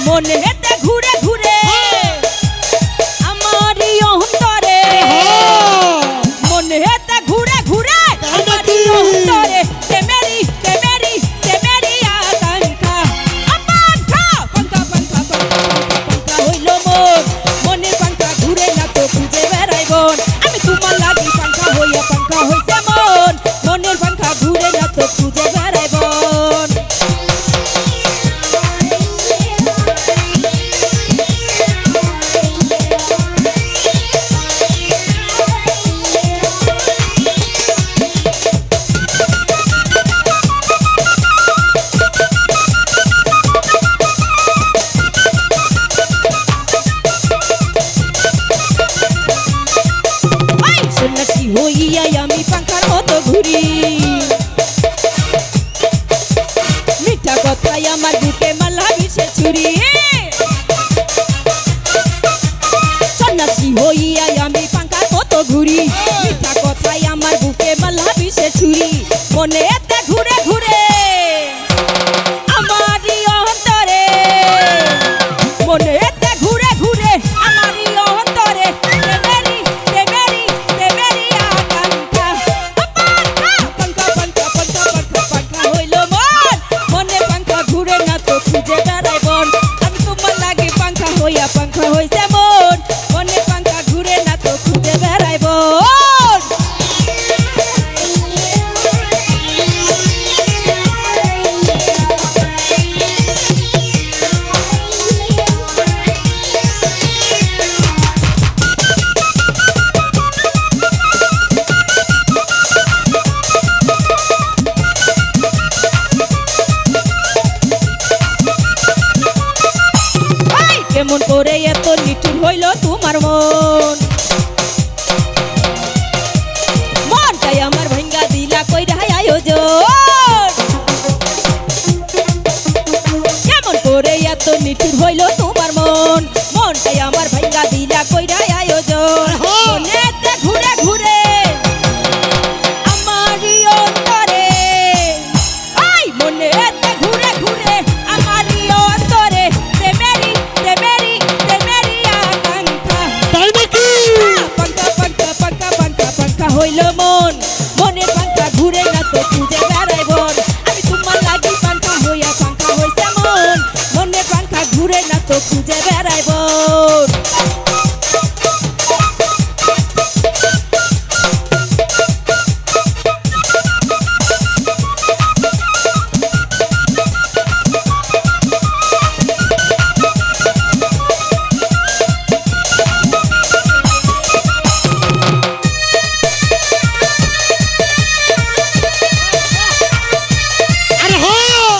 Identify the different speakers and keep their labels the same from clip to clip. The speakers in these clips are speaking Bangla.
Speaker 1: মনে হেতে ঘুরে ঘুরে আমারই অন্তরে মনে হেতে ঘুরে ঘুরে আমারই অন্তরে তেমেরি তেমেরি তেমেরি আকাঙ্ক্ষা আকাঙ্ক্ষা পাঙ্কা পাঙ্কা পাঙ্কা পাঙ্কা হইল মোর মনের পাঙ্কা ঘুরে না তো খুঁজে বেড়াই বন আমি তোমার লাগি পাঙ্কা হইছে মন মনের পাঙ্কা ঘুরে না তো খুঁজে বেড়াই বন সন্ন্যাসী হইয়া আমি পাঙ্কার মতো ঘুরি মিঠা কথায় আমার বুকে মালা বিষে ছুরি সন্ন্যাসী হইয়া আমি পাঙ্কার মতো ঘুরি মিঠা কথায় আমার বুকে মালা বিষে ছুরি মনে এতে ঘুরে ঘুরে আমারই অন্তরে মনে এতে ঘুরে ঘুরে আমারই অন্তরে তেমেরি তেমেরি তেমেরি আকাঙ্ক্ষা পাঙ্কা পাঙ্কা পাঙ্কা পাঙ্কা পাঙ্কা হইল মন মনে পাঙ্কা ঘুরে না তো খুঁজে বেড়াই বন আমি তোমার লাগে পাঙ্কা হইয়া পাঙ্কা হইছে মন মনে পাঙ্কা ঘুরে না তো খুঁজে বেড়াই বন কেমন করে এত নিঠুর হইল তোমার মন মনটাই আমার ভাঙ্গা দিলা কইরা আয়োজন কেমন করে এত নিঠুর হইল তোমার মন মনটাই আমার ভাঙ্গা দিলা কইরা আয়োজন মনেতে ঘুরে ঘুরে আমারই অন্তরে আই মনেতে ঘুরে ঘুরে আমারই অন্তরে তেমেরি তেমেরি তেমেরি আকাঙ্ক্ষা
Speaker 2: তাই নাকি
Speaker 1: পাঙ্কা পাঙ্কা পাঙ্কা পাঙ্কা পাঙ্কা হইল মন মনের পাঙ্কা ঘুরে না তো খুঁজে বেড়াই বন আমি তোমার লাগি পাঙ্কা হইয়া পাঙ্কা হইছে মন মনের পাঙ্কা ঘুরে না তো খুঁজে বেড়াই বন
Speaker 2: আরে হ্যাঁ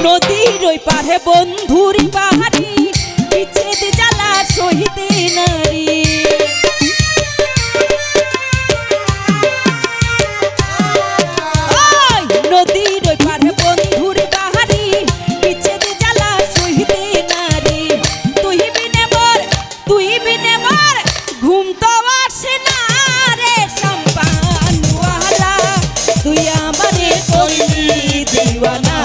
Speaker 1: নদীর ওই পারে বন্ধুর বাহারি বিচ্ছেদ জ্বালা সহিতে নারী নদীর ওই পারে বন্ধুর বাহারি বিচ্ছেদ জ্বালা সহিতে নারী তুই বিনে মোর ঘুম তো আসে না রে সম্পানওয়ালা তুই আমারে করলি দিওয়ানা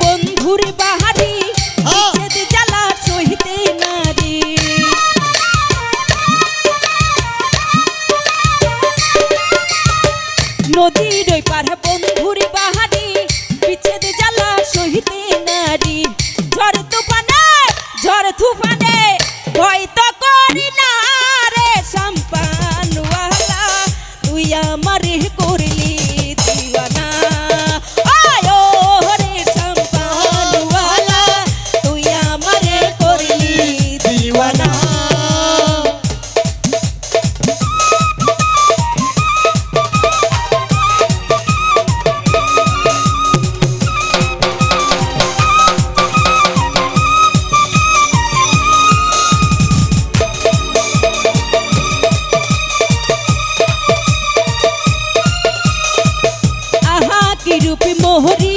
Speaker 1: বন্ধুর বাহারি বিচ্ছেদ জ্বালা সহিতে নারী নদীর ওই পারে বন্ধুর বাহারি বিচ্ছেদ জ্বালা সহিতে নারী ঝড় তুফানে ভয় তো করি না রে সম্পানওয়ালা তুই আমারে করলি দিওয়ানা রূপী মোহরি